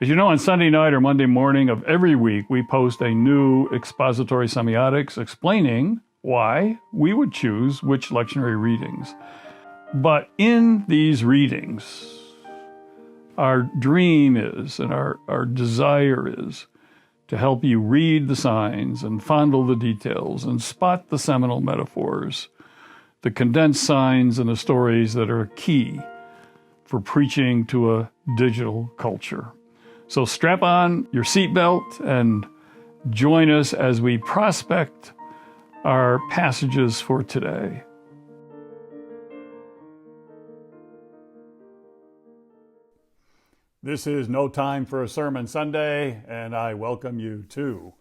As you know, on Sunday night or Monday morning of every week, we post a new expository semiotics explaining why we would choose which lectionary readings. But in these readings, our dream is, and our desire is, to help you read the signs and fondle the details and spot the seminal metaphors, the condensed signs and the stories that are key for preaching to a digital culture. So strap on your seatbelt and join us as we prospect our passages for today. This is No Time for a Sermon Sunday, and I welcome you to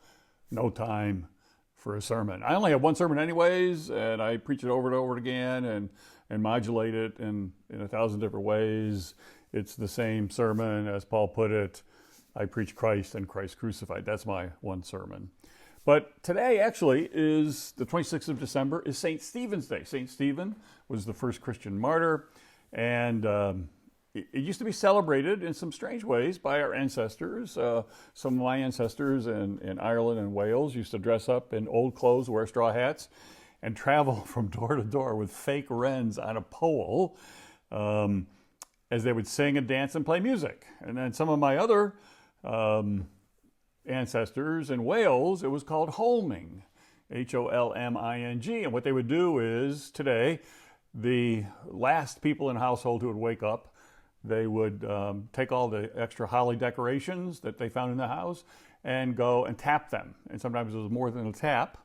No Time for a Sermon. I only have one sermon anyways, and I preach it over and over again and modulate it in 1,000 different ways. It's the same sermon, as Paul put it, I preach Christ and Christ crucified. That's my one sermon. But today actually is the 26th of December, is St. Stephen's Day. St. Stephen was the first Christian martyr, and it used to be celebrated in some strange ways by our ancestors. Some of my ancestors in Ireland and Wales used to dress up in old clothes, wear straw hats, and travel from door to door with fake wrens on a pole as they would sing and dance and play music. And then some of my other ancestors in Wales, it was called holming, Holming. And what they would do is, today, the last people in the household who would wake up, they would take all the extra holly decorations that they found in the house and go and tap them. And sometimes it was more than a tap.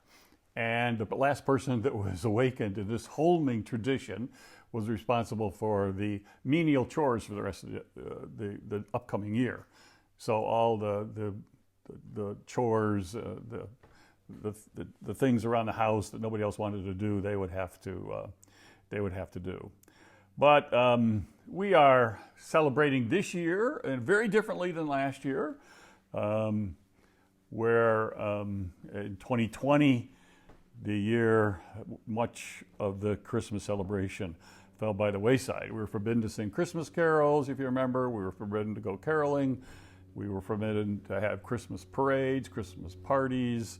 And the last person that was awakened to this holming tradition was responsible for the menial chores for the rest of the upcoming year. So all the chores, the things around the house that nobody else wanted to do, they would have to do. But we are celebrating this year, and very differently than last year, where in 2020, the year much of the Christmas celebration fell by the wayside. We were forbidden to sing Christmas carols, if you remember. We were forbidden to go caroling. We were forbidden to have Christmas parades, Christmas parties,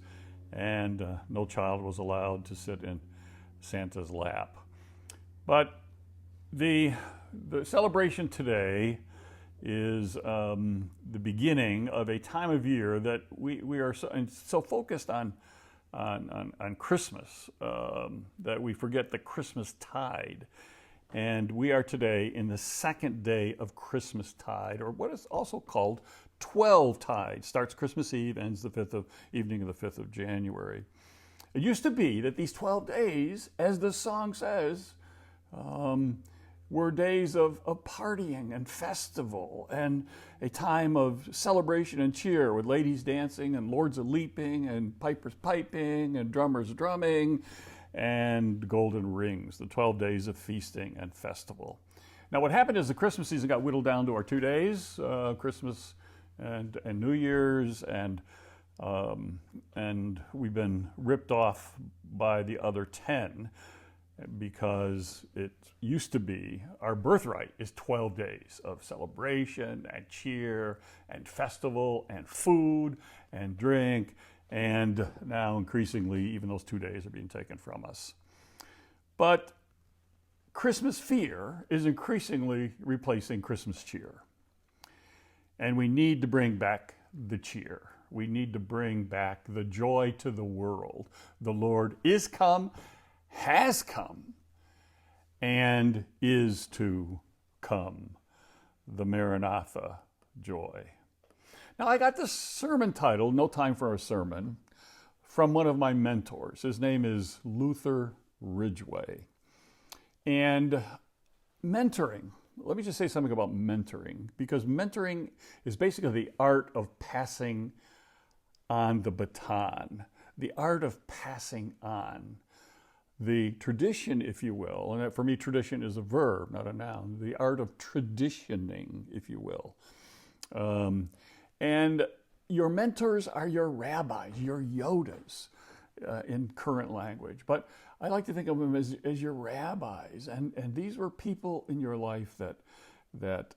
and no child was allowed to sit in Santa's lap. But the celebration today is the beginning of a time of year that we are so focused on Christmas that we forget the Christmas tide. And we are today in the second day of Christmas tide, or what is also called 12 tide. Starts Christmas Eve, ends the evening of the 5th of January. It used to be that these 12 days, as the song says, were days of partying and festival and a time of celebration and cheer with ladies dancing and lords a leaping and pipers piping and drummers drumming and golden rings, the 12 days of feasting and festival. Now what happened is the Christmas season got whittled down to our 2 days, Christmas and New Year's, and we've been ripped off by the other 10 because it used to be our birthright is 12 days of celebration and cheer and festival and food and drink. And now, increasingly, even those 2 days are being taken from us. But Christmas fear is increasingly replacing Christmas cheer. And we need to bring back the cheer. We need to bring back the joy to the world. The Lord is come, has come, and is to come. The Maranatha joy. Now, I got this sermon title, No Time for a Sermon, from one of my mentors. His name is Luther Ridgway. And mentoring, let me just say something about mentoring, because mentoring is basically the art of passing on the baton, the art of passing on the tradition, if you will. And for me, tradition is a verb, not a noun. The art of traditioning, if you will. And your mentors are your rabbis, your Yodas in current language. But I like to think of them as your rabbis. And these were people in your life that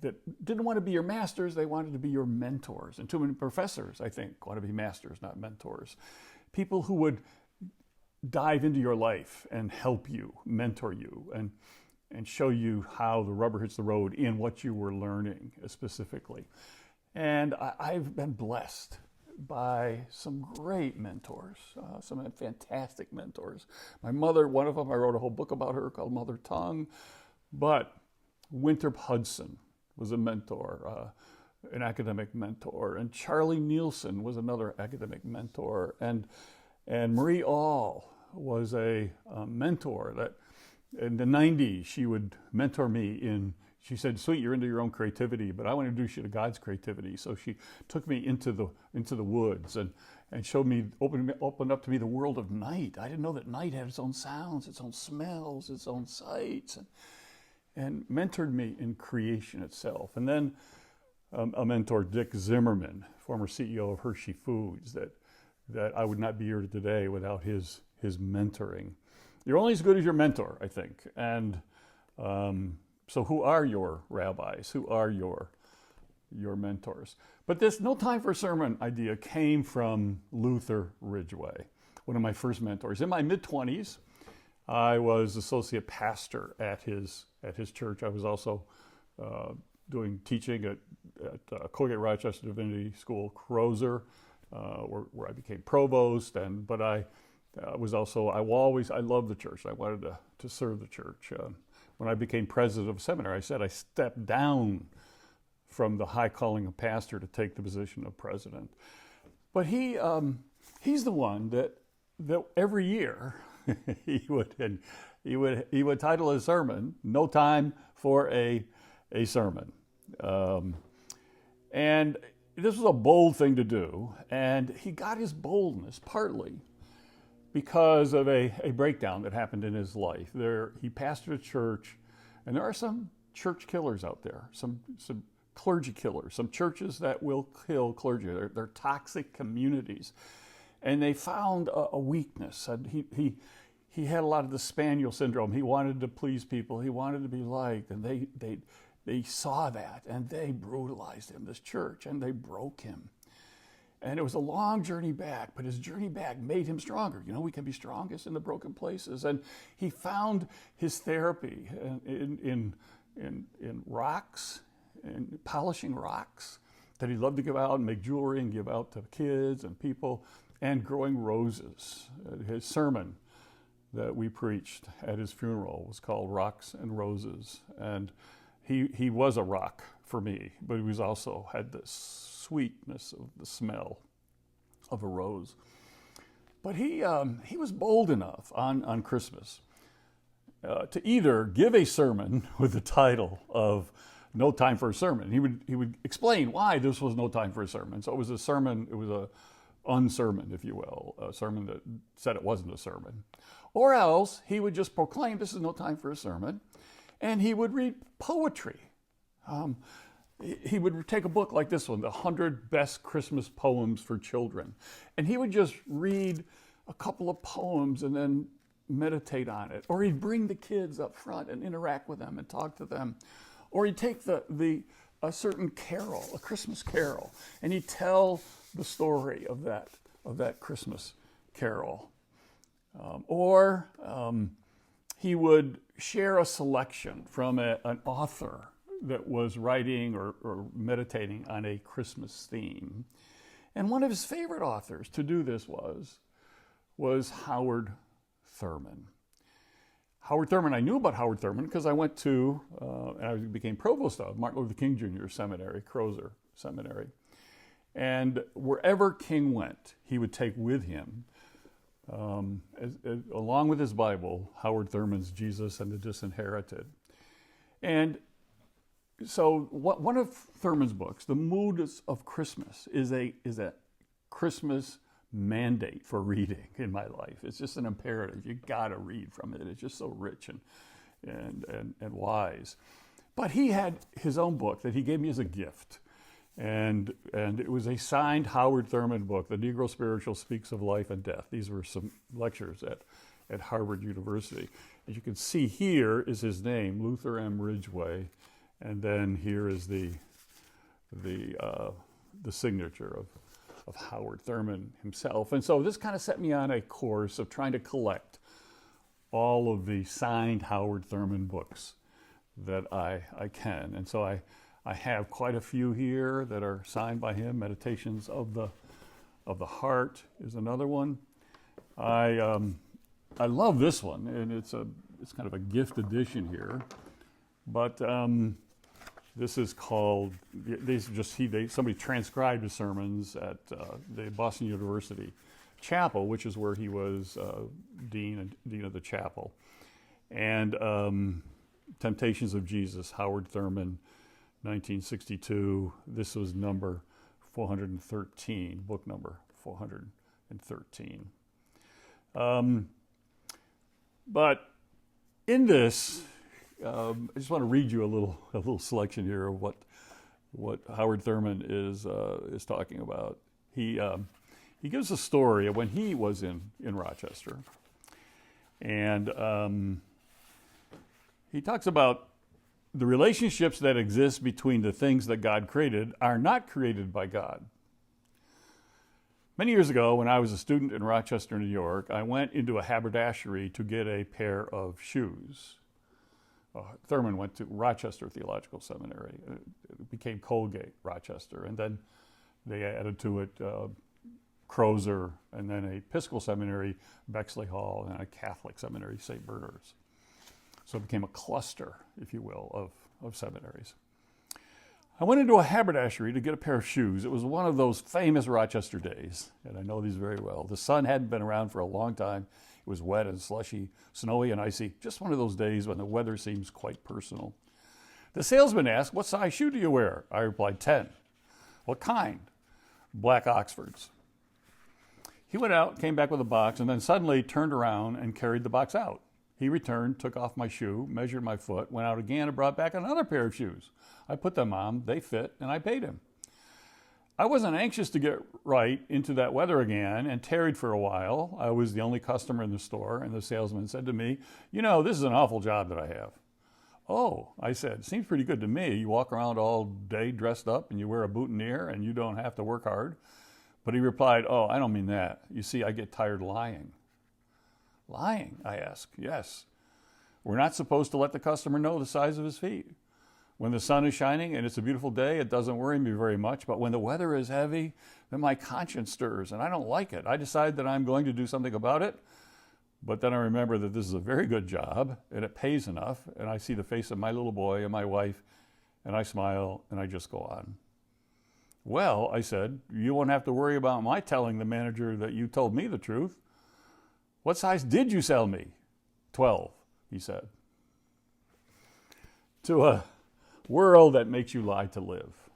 that didn't want to be your masters, they wanted to be your mentors. And too many professors, I think, want to be masters, not mentors. People who would dive into your life and help you, mentor you, and show you how the rubber hits the road in what you were learning specifically. And I've been blessed by some great mentors, some fantastic mentors. My mother, one of them, I wrote a whole book about her called Mother Tongue, but Winthrop Hudson was a mentor, an academic mentor, and Charlie Nielsen was another academic mentor, and Marie Ahl was a mentor that in the 90s she would mentor me she said, "Sweet, you're into your own creativity, but I want to introduce you to God's creativity." So she took me into the woods and showed me, opened up to me the world of night. I didn't know that night had its own sounds, its own smells, its own sights, and mentored me in creation itself. And then a mentor, Dick Zimmerman, former CEO of Hershey Foods, that I would not be here today without his mentoring. You're only as good as your mentor, I think. And so who are your rabbis? Who are your mentors? But this No Time for a Sermon idea came from Luther Ridgway, one of my first mentors. In my mid-20s, I was associate pastor at his church. I was also doing teaching at Colgate Rochester Divinity School, Crozer, where I became provost. But I loved the church. I wanted to serve the church. When I became president of seminary, I said I stepped down from the high calling of pastor to take the position of president. But he's the one that every year he would title his sermon "No Time for a Sermon," and this was a bold thing to do. And he got his boldness partly because of a breakdown that happened in his life. He pastored a church, and there are some church killers out there, some clergy killers, some churches that will kill clergy. They're toxic communities. And they found a weakness. And he had a lot of the spaniel syndrome. He wanted to please people. He wanted to be liked. And they saw that, and they brutalized him, this church, and they broke him. And it was a long journey back, but his journey back made him stronger. We can be strongest in the broken places. And he found his therapy in rocks, in polishing rocks that he loved to give out and make jewelry and give out to kids and people, and growing roses. His sermon that we preached at his funeral was called Rocks and Roses. And he was a rock for me, but he also had this sweetness of the smell of a rose. But he was bold enough on Christmas to either give a sermon with the title of No Time for a Sermon. He would explain why this was no time for a sermon. So it was a sermon, it was a unsermon, if you will, a sermon that said it wasn't a sermon. Or else he would just proclaim this is no time for a sermon, and he would read poetry. He would take a book like this one, The 100 Best Christmas Poems for Children, and he would just read a couple of poems and then meditate on it. Or he'd bring the kids up front and interact with them and talk to them. Or he'd take a certain carol, a Christmas carol, and he'd tell the story of that Christmas carol. Or he would share a selection from an author that was writing or meditating on a Christmas theme. And one of his favorite authors to do this was Howard Thurman. Howard Thurman, I knew about Howard Thurman because I went to, and I became provost of Martin Luther King Jr. Seminary, Crozer Seminary. And wherever King went, he would take with him, along with his Bible, Howard Thurman's Jesus and the Disinherited. And so one of Thurman's books, The Mood of Christmas, is a Christmas mandate for reading in my life. It's just an imperative. You got to read from it. It's just so rich and wise. But he had his own book that he gave me as a gift. And it was a signed Howard Thurman book, The Negro Spiritual Speaks of Life and Death. These were some lectures at Harvard University. As you can see here is his name, Luther M. Ridgway. And then here is the signature of Howard Thurman himself. And so this kind of set me on a course of trying to collect all of the signed Howard Thurman books that I can. And so I have quite a few here that are signed by him. Meditations of the Heart is another one. I love this one, and it's kind of a gift edition here. But this is called, somebody transcribed his sermons at the Boston University Chapel, which is where he was dean of the chapel. And Temptations of Jesus, Howard Thurman, 1962. This was number 413, book number 413. But in this, I just want to read you a little selection here of what Howard Thurman is talking about. He gives a story of when he was in Rochester, and he talks about the relationships that exist between the things that God created are not created by God. Many years ago, when I was a student in Rochester, New York, I went into a haberdashery to get a pair of shoes. Thurman went to Rochester Theological Seminary. It became Colgate, Rochester, and then they added to it Crozer, and then a Episcopal Seminary, Bexley Hall, and a Catholic Seminary, St. Bernard's. So it became a cluster, if you will, of seminaries. I went into a haberdashery to get a pair of shoes. It was one of those famous Rochester days, and I know these very well. The sun hadn't been around for a long time. It was wet and slushy, snowy and icy, just one of those days when the weather seems quite personal. The salesman asked, "What size shoe do you wear?" I replied, 10. "What kind?" "Black Oxfords." He went out, came back with a box, and then suddenly turned around and carried the box out. He returned, took off my shoe, measured my foot, went out again and brought back another pair of shoes. I put them on, they fit, and I paid him. I wasn't anxious to get right into that weather again and tarried for a while. I was the only customer in the store, and the salesman said to me, "You know, this is an awful job that I have." "Oh," I said, "seems pretty good to me. You walk around all day dressed up and you wear a boutonniere and you don't have to work hard." But he replied, "Oh, I don't mean that. You see, I get tired lying." "Lying?" I asked. "Yes. We're not supposed to let the customer know the size of his feet. When the sun is shining and it's a beautiful day, it doesn't worry me very much. But when the weather is heavy, then my conscience stirs and I don't like it. I decide that I'm going to do something about it. But then I remember that this is a very good job and it pays enough. And I see the face of my little boy and my wife and I smile and I just go on." "Well," I said, "you won't have to worry about my telling the manager that you told me the truth. What size did you sell me?" 12, he said. To a world that makes you lie to live,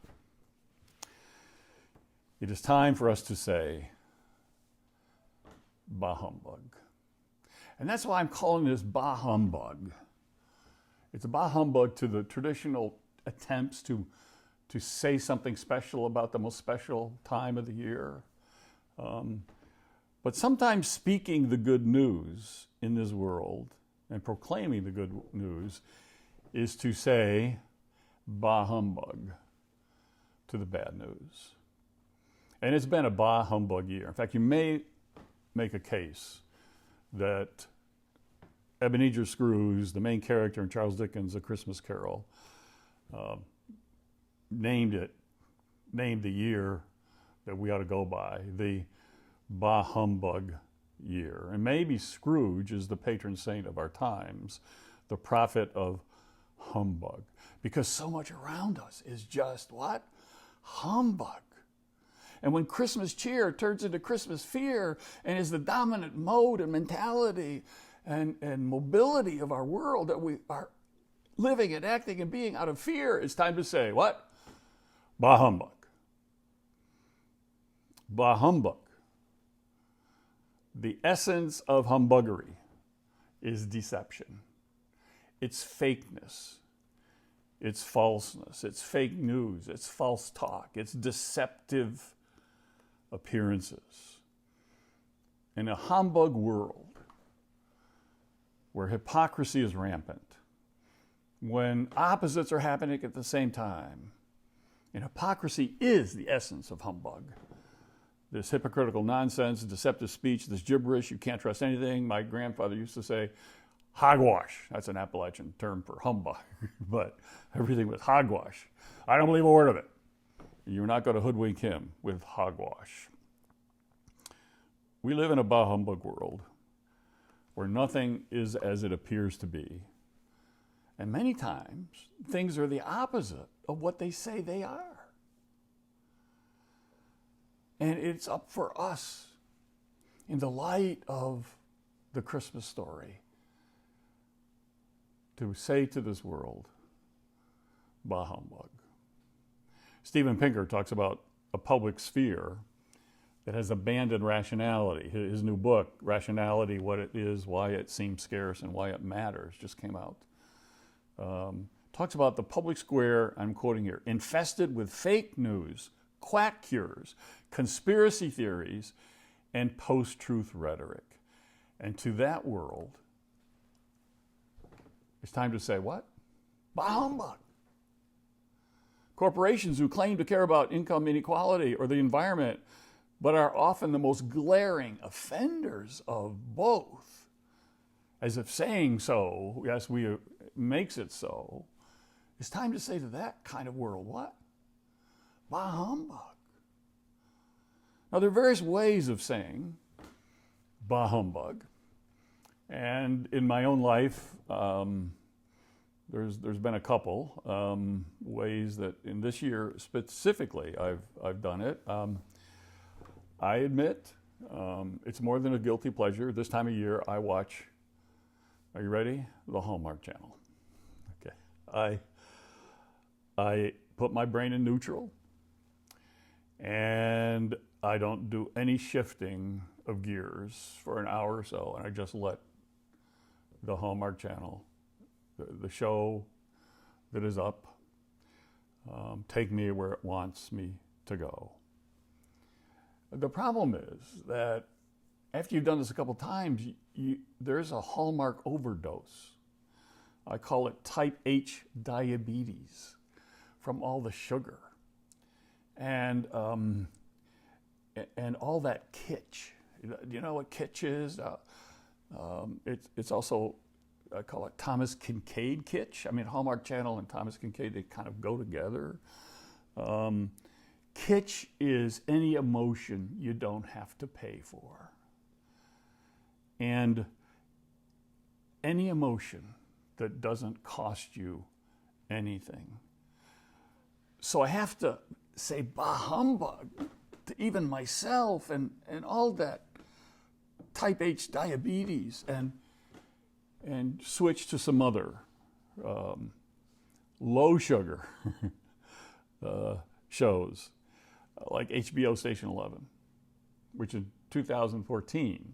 it is time for us to say, Bah Humbug. And that's why I'm calling this Bah Humbug. It's a Bah Humbug to the traditional attempts to say something special about the most special time of the year. But sometimes speaking the good news in this world and proclaiming the good news is to say Bah Humbug to the bad news. And it's been a Bah Humbug year. In fact, you may make a case that Ebenezer Scrooge, the main character in Charles Dickens' A Christmas Carol, named the year that we ought to go by, the Bah Humbug year. And maybe Scrooge is the patron saint of our times, the prophet of humbug, because so much around us is just what? Humbug. And when Christmas cheer turns into Christmas fear and is the dominant mode and mentality and mobility of our world, that we are living and acting and being out of fear, it's time to say what? Bah Humbug. Bah Humbug. The essence of humbuggery is deception. It's fakeness. It's falseness. It's fake news. It's false talk. It's deceptive appearances. In a humbug world where hypocrisy is rampant when opposites are happening at the same time. And hypocrisy is the essence of humbug. This hypocritical nonsense, deceptive speech, this gibberish, you can't trust anything. My grandfather used to say, hogwash. That's an Appalachian term for humbug, but everything was hogwash. I don't believe a word of it. You're not going to hoodwink him with hogwash. We live in a Bah Humbug world where nothing is as it appears to be. And many times, things are the opposite of what they say they are. And it's up for us, in the light of the Christmas story, to say to this world, Bah Humbug. Steven Pinker talks about a public sphere that has abandoned rationality. His new book, Rationality, What It Is, Why It Seems Scarce, and Why It Matters, just came out. Talks about the public square, I'm quoting here, infested with fake news, quack cures, conspiracy theories, and post-truth rhetoric. And to that world, it's time to say what? Bah Humbug. Corporations who claim to care about income inequality or the environment, but are often the most glaring offenders of both, as if saying so, yes, makes it so. It's time to say to that kind of world, what? Bah Humbug. Now, there are various ways of saying Bah Humbug. And in my own life, there's been a couple ways that in this year specifically I've done it. I admit it's more than a guilty pleasure. This time of year I watch, are you ready? The Hallmark Channel. Okay. I put my brain in neutral and I don't do any shifting of gears for an hour or so, and I just let the Hallmark Channel, the show that is up, take me where it wants me to go. The problem is that after you've done this a couple times, there's a Hallmark overdose. I call it type H diabetes from all the sugar and all that kitsch. Do you know what kitsch is? It's also, I call it Thomas Kincaid kitsch. I mean, Hallmark Channel and Thomas Kincaid, they kind of go together. Kitsch is any emotion you don't have to pay for. And any emotion that doesn't cost you anything. So I have to say Bah Humbug to even myself and all that type H diabetes and switch to some other low sugar shows like HBO Station 11, which in 2014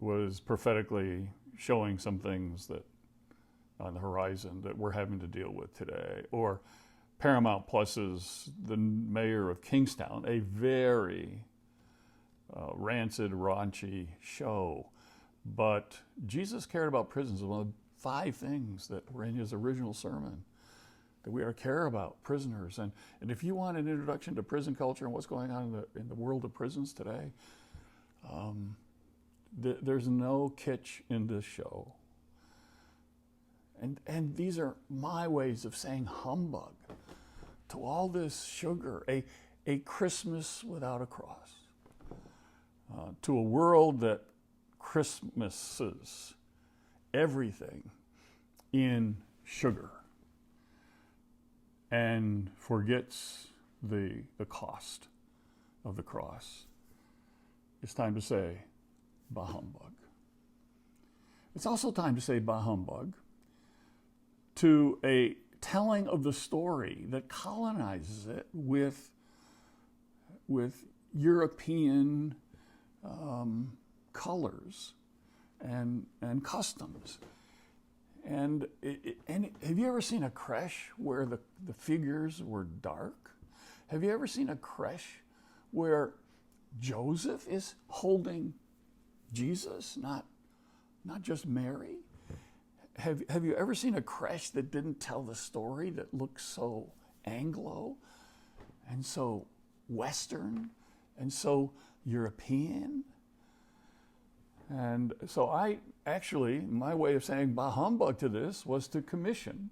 was prophetically showing some things that on the horizon that we're having to deal with today. Or Paramount Plus's The Mayor of Kingstown, a very rancid, raunchy show. But Jesus cared about prisons. One of the 5 things that were in his original sermon, that we are to care about prisoners. And if you want an introduction to prison culture and what's going on in the world of prisons today, there's no kitsch in this show. And these are my ways of saying humbug to all this sugar, a Christmas without a cross, to a world that Christmases everything in sugar and forgets the cost of the cross. It's time to say Bah Humbug. It's also time to say Bah Humbug to a telling of the story that colonizes it with European colors and customs. And have you ever seen a creche where the figures were dark? Have you ever seen a creche where Joseph is holding Jesus, not just Mary? have you ever seen a creche that didn't tell the story, that looked so Anglo and so Western and so European? And so my way of saying bah humbug to this was to commission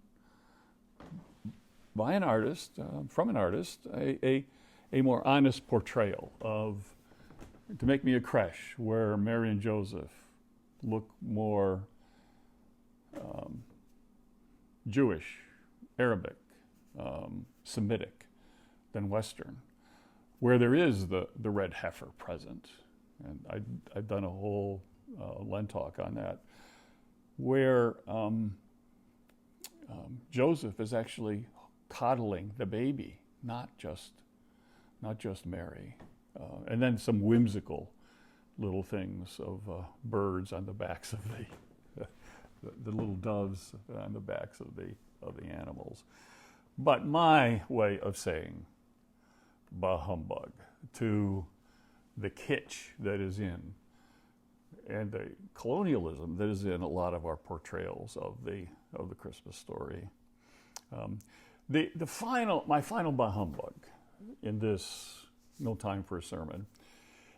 by an artist, from an artist, a more honest portrayal to make me a creche where Mary and Joseph look more Jewish, Arabic, Semitic than Western, where there is the red heifer present. And I've done a whole LenTalk on that, where Joseph is actually coddling the baby, not just Mary, and then some whimsical little things of birds on the backs of the little doves on the backs of the animals. But my way of saying bah humbug to the kitsch that is in, and the colonialism that is in a lot of our portrayals of the Christmas story. My final bah humbug in this No Time for a Sermon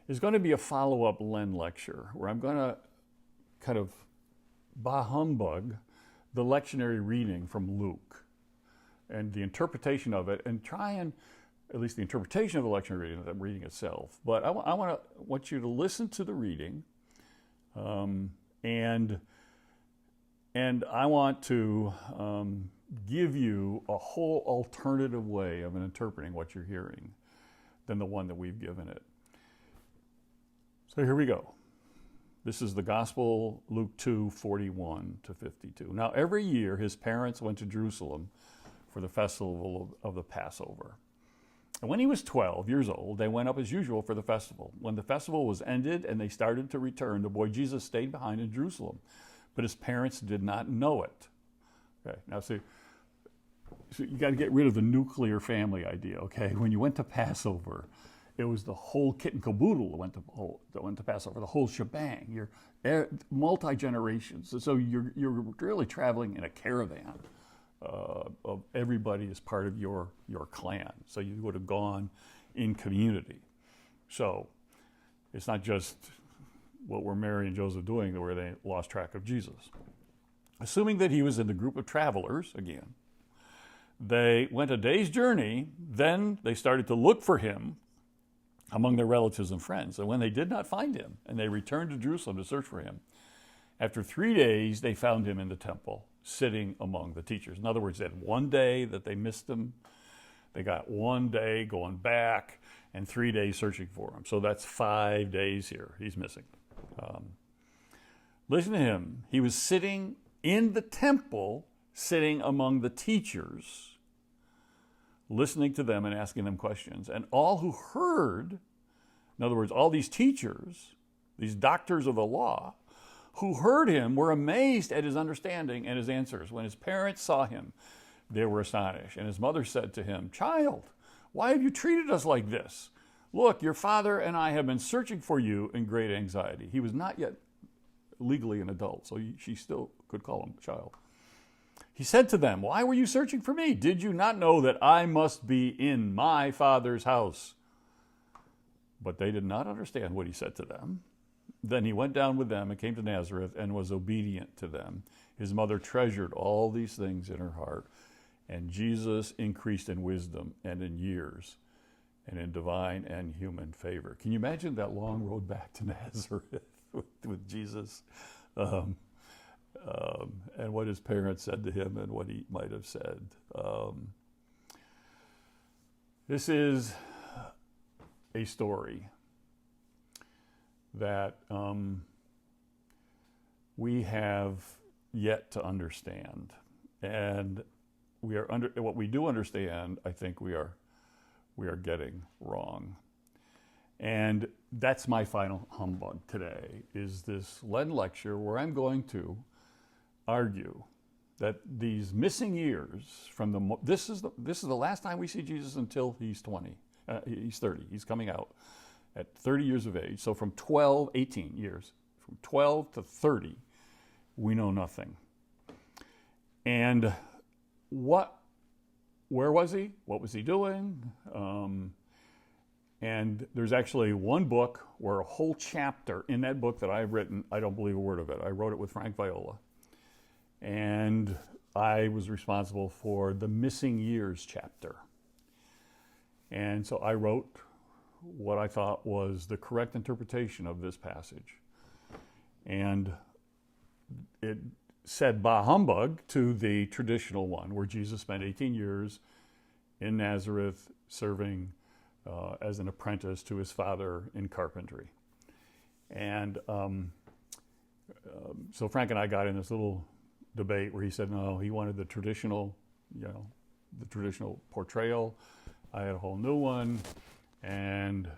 is going to be a follow-up Len lecture where I'm going to kind of bah humbug the lectionary reading from Luke and the interpretation of it, and try and at least the interpretation of the lectionary reading itself. But I want you to listen to the reading, and I want to give you a whole alternative way of interpreting what you're hearing than the one that we've given it. So here we go. This is the Gospel, Luke 2:41 to 52. Now, every year his parents went to Jerusalem for the festival of the Passover. And when he was 12 years old, they went up as usual for the festival. When the festival was ended and they started to return, the boy Jesus stayed behind in Jerusalem, but his parents did not know it. Okay, now see, so you got to get rid of the nuclear family idea, okay? When you went to Passover, it was the whole kit and caboodle that went to Passover, the whole shebang. You're multi-generations. So you're really traveling in a caravan of everybody as part of your clan. So you would have gone in community. So it's not just what were Mary and Joseph doing where they lost track of Jesus. Assuming that he was in the group of travelers, again, they went a day's journey, then they started to look for him among their relatives and friends. And when they did not find him, and they returned to Jerusalem to search for him, after 3 days, they found him in the temple, sitting among the teachers. In other words, they had one day that they missed him. They got 1 day going back and 3 days searching for him. So that's 5 days here he's missing. Listen to him. He was sitting in the temple, sitting among the teachers, listening to them and asking them questions. And all who heard, in other words, all these teachers, these doctors of the law, who heard him were amazed at his understanding and his answers. When his parents saw him, they were astonished. And his mother said to him, "Child, why have you treated us like this? Look, your father and I have been searching for you in great anxiety." He was not yet legally an adult, so she still could call him a child. He said to them, "Why were you searching for me? Did you not know that I must be in my Father's house?" But they did not understand what he said to them. Then he went down with them and came to Nazareth and was obedient to them. His mother treasured all these things in her heart, and Jesus increased in wisdom and in years and in divine and human favor. Can you imagine that long road back to Nazareth with Jesus? And what his parents said to him and what he might have said. This is a story that we have yet to understand. And what we do understand, I think we are getting wrong. And that's my final humbug today, is this Len lecture where I'm going to argue that these missing years from this is the last time we see Jesus until he's 20. He's 30. He's coming out at 30 years of age. So from 18 years, from 12 to 30, we know nothing. And where was he? What was he doing? And there's actually one book where a whole chapter in that book that I've written, I don't believe a word of it. I wrote it with Frank Viola. And I was responsible for the missing years chapter. And so I wrote what I thought was the correct interpretation of this passage. And it said Bah Humbug to the traditional one, where Jesus spent 18 years in Nazareth serving as an apprentice to his father in carpentry. And so Frank and I got in this little debate where he said, no, he wanted the traditional, the traditional portrayal. I had a whole new one. And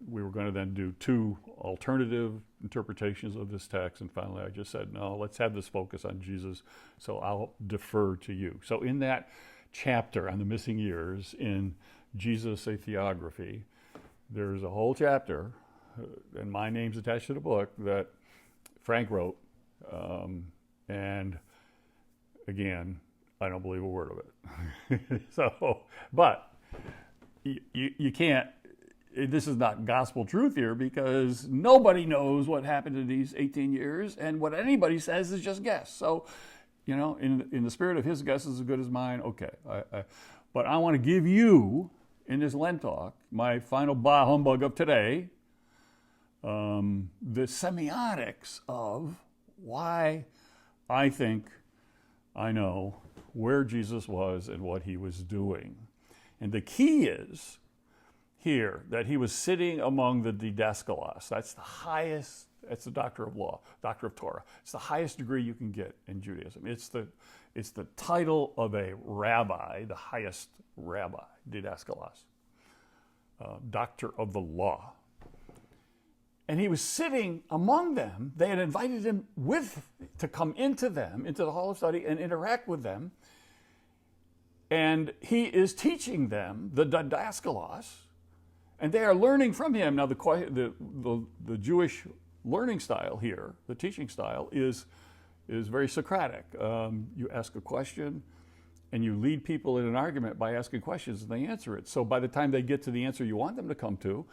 we were going to then do two alternative interpretations of this text. And finally, I just said, no, let's have this focus on Jesus. So I'll defer to you. So in that chapter on the missing years in Jesus, a Theography, there's a whole chapter, and my name's attached to the book, that Frank wrote. And again, I don't believe a word of it. But you can't, this is not gospel truth here, because nobody knows what happened in these 18 years, and what anybody says is just guess. So, in the spirit of his guess is as good as mine, okay. But I want to give you, in this LenTalk, my final Bah Humbug of today, the semiotics of why I think I know where Jesus was and what he was doing. And the key is here that he was sitting among the didaskalos. That's the highest, that's the doctor of law, doctor of Torah. It's the highest degree you can get in Judaism. It's the title of a rabbi, the highest rabbi, didaskalos, doctor of the law. And he was sitting among them. They had invited him to come into the hall of study and interact with them. And he is teaching them the didaskalos, and they are learning from him. Now, the Jewish learning style here, the teaching style, is very Socratic. You ask a question, and you lead people in an argument by asking questions, and they answer it. So by the time they get to the answer you want them to come to,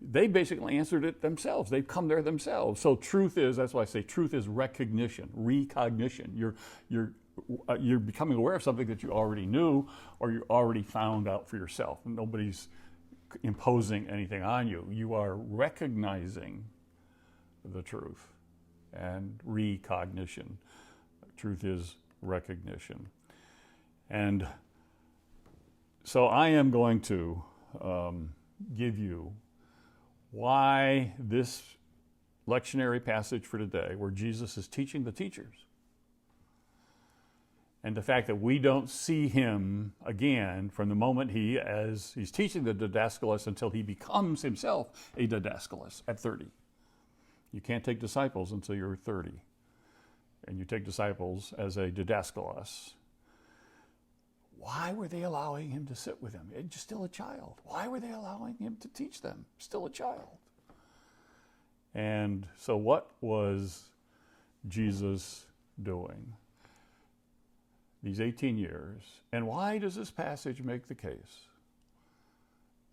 they basically answered it themselves. They've come there themselves. So truth is, that's why I say truth is recognition, recognition. You're becoming aware of something that you already knew or you already found out for yourself. Nobody's imposing anything on you. You are recognizing the truth, and recognition. Truth is recognition. And so I am going to give you why this lectionary passage for today, where Jesus is teaching the teachers, and the fact that we don't see him again from the moment he's teaching the didaskalos until he becomes himself a didaskalos at 30. You can't take disciples until you're 30. And you take disciples as a didaskalos. Why were they allowing him to sit with them? He's still a child. Why were they allowing him to teach them? Still a child. And so what was Jesus doing these 18 years? And why does this passage make the case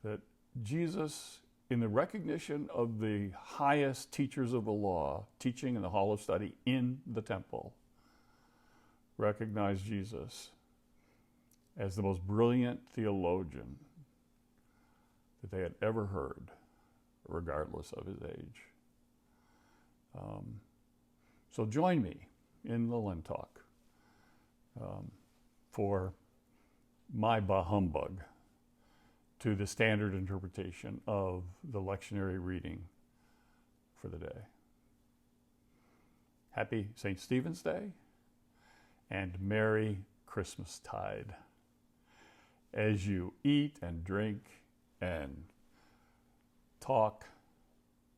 that Jesus, in the recognition of the highest teachers of the law, teaching in the hall of study in the temple, recognized Jesus as the most brilliant theologian that they had ever heard, regardless of his age? So join me in the LenTalk for my Bah Humbug to the standard interpretation of the lectionary reading for the day. Happy St. Stephen's Day and Merry Christmastide as you eat and drink and talk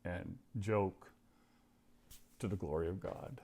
and joke to the glory of God.